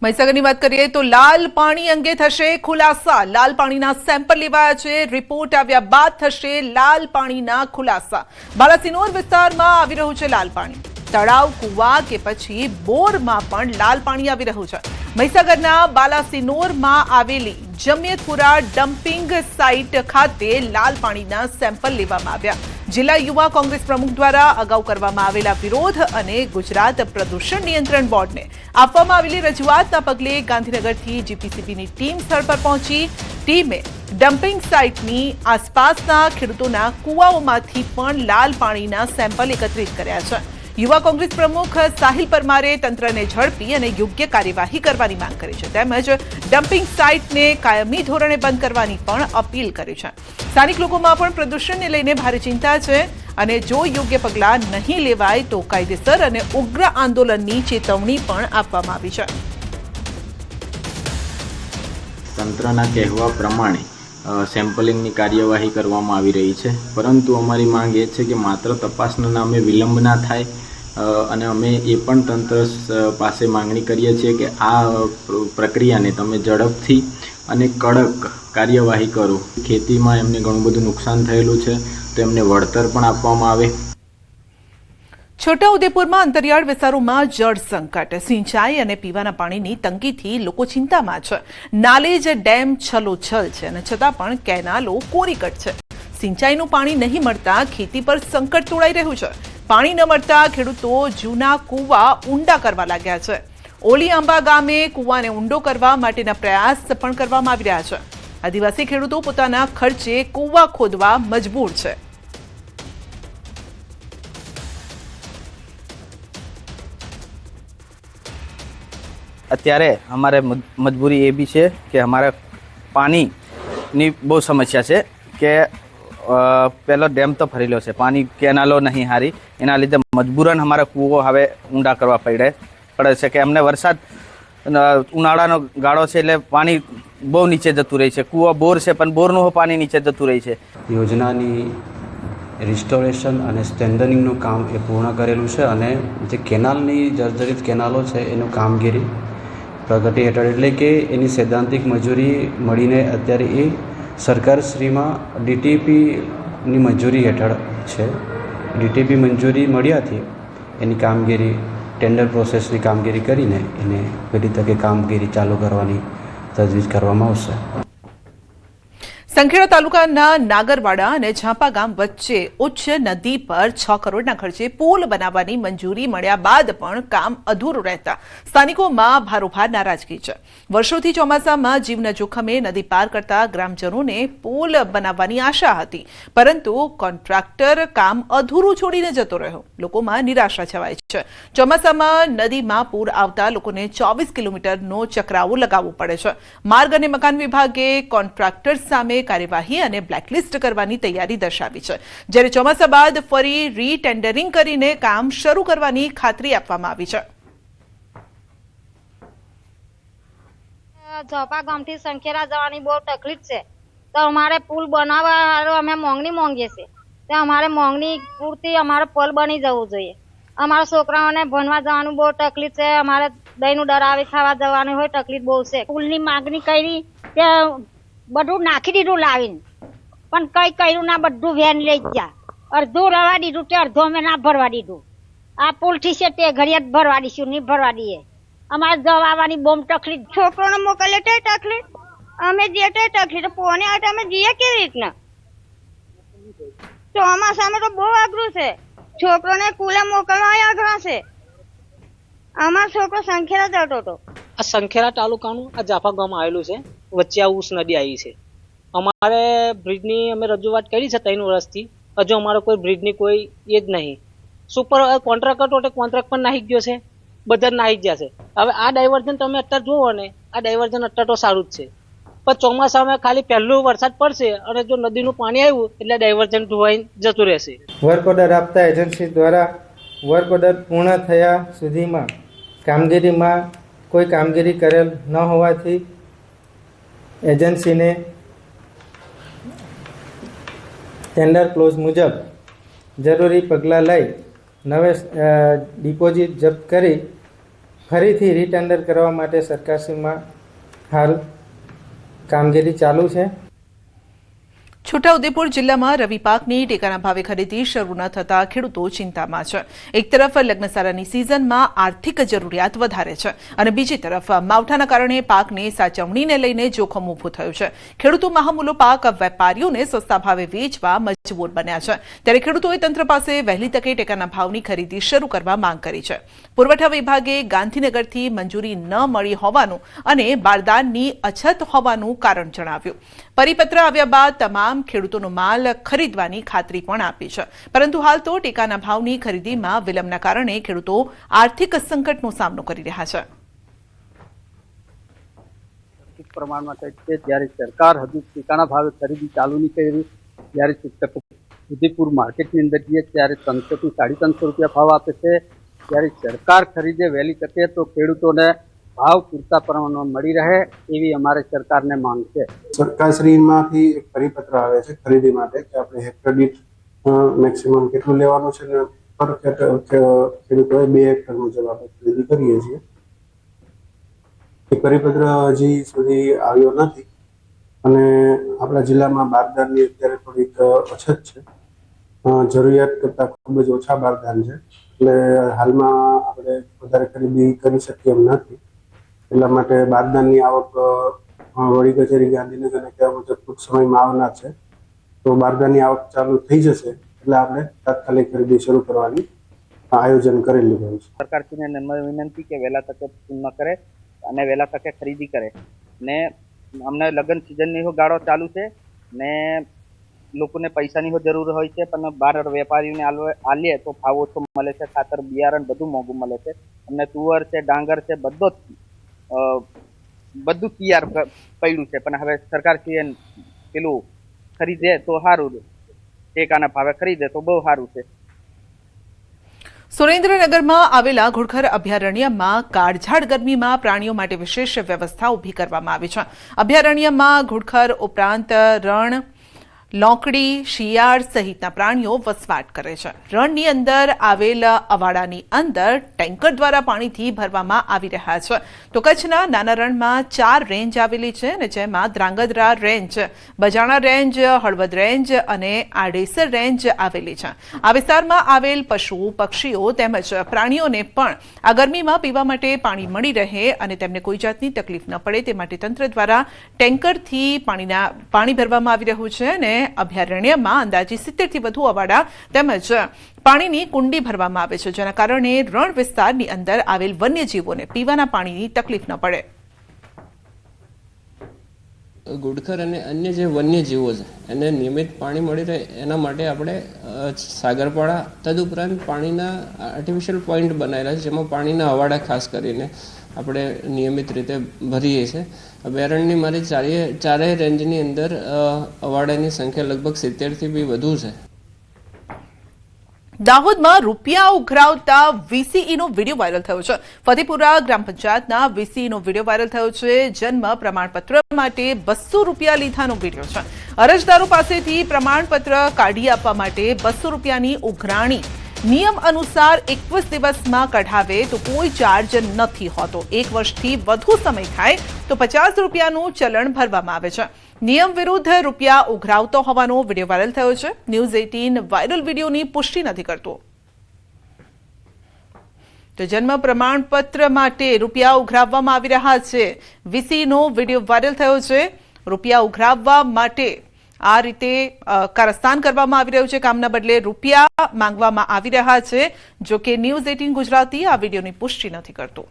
મહીસાગરની વાત કરીએ તો લાલ પાણી અંગે થશે ખુલાસા। લાલ પાણીના સેમ્પલ લેવાયા છે। રિપોર્ટ આવ્યા બાદ થશે લાલ પાણીના ખુલાસા। બાલાસિનોર વિસ્તારમાં આવી રહ્યું છે લાલ પાણી। તળાવ, કુવા કે પછી બોરમાં પણ લાલ પાણી આવી રહ્યું છે। મહીસાગરના બાલાસિનોરમાં આવેલી જમિયતપુરા ડમ્પિંગ સાઇટ ખાતે લાલ પાણીના સેમ્પલ લેવામાં આવ્યા। જિલ્લા યુવા કોંગ્રેસ પ્રમુખ દ્વારા અગાઉ કરવામાં આવેલા વિરોધ અને ગુજરાત પ્રદૂષણ નિયંત્રણ બોર્ડને આપવામાં આવેલી રજૂઆતના પગલે ગાંધીનગરથી જીપીસીબીની ટીમ સ્થળ પર પહોંચી। ટીમે ડમ્પિંગ સાઇટની આસપાસના ખેડૂતોના કુવાઓમાંથી પણ લાલ પાણીના સેમ્પલ એકત્રિત કર્યા છે। યુવા કોંગ્રેસ પ્રમુખ સાહિલ પરમારે તંત્રને ઝડપી અને યોગ્ય કાર્યવાહી કરવાની માંગ કરી છે, તેમજ ડમ્પિંગ સાઇટને કાયમી ધોરણે બંધ કરવાની પણ અપીલ કરી છે। સ્થાનિક લોકોમાં પણ પ્રદૂષણને લઈને ભારે ચિંતા છે અને જો યોગ્ય પગલાં નહીં લેવાય તો કાયદેસર અને ઉગ્ર આંદોલનની ચેતવણી પણ આપવામાં આવી છે। તંત્રના કહેવા પ્રમાણે સેમ્પલિંગની કાર્યવાહી કરવામાં આવી રહી છે, પરંતુ અમારી માંગ એ છે કે માત્ર તપાસના નામે વિલંબ ના થાય અને અમે એ પણ તંત્ર પાસે માંગણી કરીએ છીએ કે આ પ્રક્રિયાને તમે ઝડપથી અને કડક કાર્યવાહી કરો। ખેતીમાં એમને ઘણું બધું નુકસાન થયેલું છે તો એમને વળતર પણ આપવામાં આવે। છોટાઉદેપુરમાં અંતરિયાળ વિસ્તારોમાં જળ સંકટ, સિંચાઈ અને પીવાના પાણીની તંગીથી લોકો ચિંતામાં છે। નાલેજ ડેમ છલોછલ છે અને છતાં પણ કેનાલો કોરીકટ છે। સિંચાઈનું પાણી નહીં મળતા ખેતી પર સંકટ તોળાઈ રહ્યું છે। પાણી ન મળતા ખેડૂતો જૂના કૂવા ઊંડા કરવા લાગ્યા છે। ઓલી આંબા ગામે કૂવાને ઊંડો કરવા માટેના પ્રયાસ પણ કરવામાં આવી રહ્યા છે। આદિવાસી ખેડૂતો પોતાના ખર્ચે કૂવા ખોદવા મજબૂર છે। અત્યારે અમારે મજબૂરી એ બી છે કે અમારે પાણીની બહુ સમસ્યા છે કે પહેલો ડેમ તો ભરેલો છે, પાણી કેનાલો નહીં હારી, એના લીધે મજબૂરન અમારે કૂવો હવે ઊંડા કરવા પડે છે કે અમને વરસાદ ઉનાળાનો ગાળો છે એટલે પાણી બહુ નીચે જતું રહે છે। કૂવો બોર છે પણ બોરનું પાણી નીચે જતું રહે છે। યોજનાની રિસ્ટોરેશન અને સ્ટ્રેન્થનિંગનું કામ એ પૂર્ણ કરેલું છે અને જે કેનાલની જર્જરિત કેનાલો છે એનું કામગીરી પ્રગતિ હેઠળ, એટલે કે એની સૈદ્ધાંતિક મજૂરી મળીને અત્યારે એ સરકારશ્રીમાં ડીટીપીની મંજૂરી હેઠળ છે। ડીટીપી મંજૂરી મળ્યાથી એની કામગીરી ટેન્ડર પ્રોસેસની કામગીરી કરીને એને વહેલી તકે કામગીરી ચાલુ કરવાની તજવીજ કરવામાં આવશે। સંખેડા તાલુકાના નાગરવાડા અને ઝાંપા ગામ વચ્ચે ઉચ્ચ નદી પર 6 કરોડના ખર્ચે પુલ બનાવવાની મંજૂરી મળ્યા બાદ પણ કામ અધૂરું રહેતા સ્થાનિકોમાં ભારોભાર નારાજગી છે। વર્ષોથી ચોમાસામાં જીવના જોખમે નદી પાર કરતા ગ્રામજનોને પુલ બનાવવાની આશા હતી, પરંતુ કોન્ટ્રાક્ટર કામ અધૂરું છોડીને જતો રહ્યો। લોકોમાં નિરાશા છવાઈ છે। ચોમાસામાં નદીમાં પૂર આવતા લોકોને 24 કિલોમીટરનો ચક્રાવો લગાવવો પડે છે। માર્ગ અને મકાન વિભાગે કોન્ટ્રાક્ટર સામે કાર્યવાહી અને બ્લેકલિસ્ટ કરવાની તૈયારી દર્શાવી છે, જ્યારે ચોમાસા બાદ ફરી રીટેન્ડરિંગ કરીને કામ શરૂ કરવાની ખાતરી આપવામાં આવી છે। ઝાંપા ગામથી સંખેડા જવાની બહુ તકલીફ છે, તો અમારે પુલ બનાવવા અમે માંગણી માંગીએ છીએ, તો અમારે માંગણી પૂરતી અમારે પુલ બની જવું જોઈએ। અમારા છોકરાઓને ભણવા જવાનું બહુ તકલીફ છે, અમારે દહીંનું ડરાવી ખાવા જવાનું હોય તકલીફ બહુ છે। પુલની માંગણી કરી કે બધું નાખી દીધું લાવીને, પણ કઈ કર્યું ના, બધું વેન લઈ ગયા। અડધું રવા દીધું તે અડધું અમે ના ભરવા દીધું। આ પુલ થી છે તે ઘડિયાળ ભરવા દઈશું, નહીં ભરવા દઈએ। અમારે જવાની બહુ તકલીફ, છોકરોને મોકલે તે તકલીફ, અમે જઈએ તે તકલીફ, પોને આવે અમે જઈએ કેવી રીતના? ચોમાસામાં તો બહુ અઘરું છે, છોકરોને કુલે મોકલવા અઘરા છે। અમારો છોકરો સંખેડા જતો હતો। આ સંખેડા તાલુકાનું આ ઝાંપા ગામ આવેલું છે, વચ્ચે આ ઉસ નદી આવી છે। અમારે બ્રિજની અમે રજૂઆત કરી છે 3 વર્ષથી, હજુ અમારો કોઈ બ્રિજની કોઈ એ જ નહીં। સુપર કોન્ટ્રાક્ટર કોન્ટ્રાક્ટ પણ નાખી ગયો છે, બધા નાખી ગયા છે। હવે આ ડાયવર્ઝન તમે અત્યારે જુઓ ને, આ ડાયવર્ઝન અત્યારે તો સારું જ છે, પણ ચોમાસામાં ખાલી પહેલું વરસાદ પડશે અને જો નદીનું પાણી આવ્યું એટલે ડાયવર્ઝન ધોવાઈ જતું રહેશે। વર્ક ઓર્ડર આપતા એજન્સી દ્વારા વર્ક ઓર્ડર પૂર્ણ થયા સુધીમાં કામગીરીમાં કોઈ કામગીરી કરેલ ન હોવાથી એજન્સીને ટેન્ડર ક્લોઝ મુજબ જરૂરી પગલાં લઈ નવે ડિપોઝિટ જપ્ત કરી ફરીથી રીટેન્ડર કરવા માટે સરકારશ્રીમાં હાલ કામગીરી ચાલુ છે. છોટાઉદેપુર જિલ્લામાં રવિ પાકની ટેકાના ભાવે ખરીદી શરૂ ન થતા ખેડૂતો ચિંતામાં છે. એક તરફ લગ્નસારાની સિઝનમાં આર્થિક જરૂરિયાત વધારે છે અને બીજી તરફ માવઠાના કારણે પાકની સાચવણીને લઈને જોખમ ઊભું થયું છે. ખેડૂતો મહામૂલો પાક વેપારીઓને સસ્તા ભાવે વેચવા મજબૂર બન્યા છે. ત્યારે ખેડૂતોએ તંત્ર પાસે વહેલી તકે ટેકાના ભાવની ખરીદી શરૂ કરવા માંગ કરી છે. પુરવઠા વિભાગે ગાંધીનગરથી મંજૂરી ન મળી હોવાનું અને બારદાનની અછત હોવાનું કારણ જણાવ્યું. પરિપત્ર આવ્યા બાદ તમામ ખેડૂતોનો માલ ખરીદવાની ખાતરી પણ આપી છે, પરંતુ હાલ તો ટેકાના ભાવની ખરીદીમાં વિલંબના કારણે ખેડૂતો આર્થિક સંકટનો સામનો કરી રહ્યા છે. પ્રમાણમાં થાય છે જ્યારે સરકાર હજુ ટેકાના ભાવે ખરીદી ચાલુ નહીં કરી, જ્યારે ઉદયપુર માર્કેટની અંદર જઈએ ત્યારે 300 થી 350 રૂપિયા ભાવ આપે છે. જ્યારે સરકાર ખરીદે વહેલી તકે તો ખેડૂતોને ભાવ પૂરતા પ્રમાણમાં મળી રહે એવી અમારે સરકારને માંગ છે. સરકારશ્રીમાંથી એક પરિપત્ર આવે છે ખરીદી માટે કે આપણે હેક્ટર દીઠ મેક્સિમમ કેટલું લેવાનું છે ને પર ખેડૂતોએ 2 હેક્ટર મુજબ આપણે ખરીદી કરીએ છીએ. એ પરિપત્ર હજી સુધી આવ્યો નથી અને આપણા જિલ્લામાં બારદાનની અત્યારે થોડીક અછત છે. જરૂરિયાત કરતાં ખૂબ જ ઓછા બારદાન છે, એટલે હાલમાં આપણે વધારે ખરીદી કરી શકીએ એમ નથી. એટલા માટે બારદાનની આવક વડી કચેરી ગાંધીનગરને કહેવા મુજબ ટૂંક સમયમાં આવનાર છે. તો બારદાનની આવક ચાલુ થઈ જશે એટલે આપણે તાત્કાલિક ખરીદી શરૂ કરવાની આયોજન કરી લીધું છે. સરકારશ્રીને નમ્ર વિનંતી કે વહેલા તકે પૂર્ણ કરે અને વહેલા તકે ખરીદી કરે. ને અમને લગ્ન સિઝનની ગાળો ચાલુ છે ને લોકોને પૈસાની જરૂર હોય છે, પણ બહાર વેપારીઓને આલીએ તો ભાવ ઓછો મળે છે. ખાતર બિયારણ બધું મોંઘું મળે છે. અમને તુવર છે, ડાંગર છે, બધું તૈયાર પડ્યું છે, પણ હવે સરકારશ્રીએ પેલું ખરીદે તો સારું, ટેકાના ભાવે ખરીદે તો બહુ સારું છે. સુરેન્દ્રનગરમાં આવેલા ઘુડખર અભયારણ્યમાં કાળઝાળ ગરમીમાં પ્રાણીઓ માટે વિશેષ વ્યવસ્થા ઊભી કરવામાં આવી છે. અભયારણ્યમાં ઘુડખર ઉપરાંત રણ, લોકડી, શિયાળ સહિતના પ્રાણીઓ વસવાટ કરે છે. રણની અંદર આવેલ અવાડાની અંદર ટેન્કર દ્વારા પાણીથી ભરવામાં આવી રહ્યા છે. તો કચ્છના નાના રણમાં 4 રેન્જ આવેલી છે અને જેમાં ધ્રાંગધ્રા રેન્જ, બજાણા રેન્જ, હળવદ રેન્જ અને આડેસર રેન્જ આવેલી છે. આ વિસ્તારમાં આવેલ પશુ, પક્ષીઓ તેમજ પ્રાણીઓને પણ આ ગરમીમાં પીવા માટે પાણી મળી રહે અને તેમને કોઈ જાતની તકલીફ ન પડે તે માટે તંત્ર દ્વારા ટેન્કરથી પાણી ભરવામાં આવી રહ્યું છે અને અભયારણ્યમાં અંદાજે 70 થી વધુ અવાડા તેમજ પાણીની કુંડી ભરવામાં આવે છે, જેના કારણે રણ વિસ્તારની અંદર આવેલ વન્યજીવોને પીવાના પાણીની તકલીફ ન પડે. ઘુડખર અને અન્ય જે વન્યજીવો છે એને નિયમિત પાણી મળી રહે એના માટે આપણે સાગરપાડા તદુપરાંત પાણીના આર્ટિફિશિયલ પોઈન્ટ બનાવેલા છે, જેમાં પાણીના અવાડા ખાસ કરીને આપણે નિયમિત રીતે ભરીએ છીએ. અભયારણ્યની મારી ચારેય રેન્જની અંદર અવાડાની સંખ્યા લગભગ 70 થી બી વધુ છે. દાહોદમાં રૂપિયા ઉઘરાવતા વીસીઈનો વિડીયો વાયરલ થયો છે. ફતેપુરા ગ્રામ પંચાયતના વીસીઈનો વિડીયો વાયરલ થયો છે. જન્મ પ્રમાણપત્ર માટે 200 રૂપિયા લીધાનો વિડીયો છે. અરજદારો પાસેથી પ્રમાણપત્ર કાઢી આપવા માટે 200 રૂપિયાની ઉઘરાણી નિયમ અનુસાર 21 દિવસમાં કઢાવે તો કોઈ ચાર્જ નથી હોતો. 1 વર્ષથી વધુ સમય થાય તો 50 રૂપિયાનું ચલણ ભરવામાં આવે છે. નિયમ વિરુદ્ધ રૂપિયા ઉઘરાવતો હોવાનો વિડીયો વાયરલ થયો છે. ન્યૂઝ 18 વાયરલ વિડીયોની પુષ્ટિ નથી કરતો. તો જન્મ પ્રમાણપત્ર માટે રૂપિયા ઉઘરાવવામાં આવી રહ્યા છે. વીસીનો વિડીયો વાયરલ થયો છે. રૂપિયા ઉઘરાવવા માટે આ રીતે કારસ્તાન કરવામાં આવી રહ્યું છે. કામના બદલે રૂપિયા માંગવામાં આવી રહ્યા છે. જો કે ન્યૂઝ 18 ગુજરાતી આ વિડીયોની પુષ્ટિ નથી કરતું.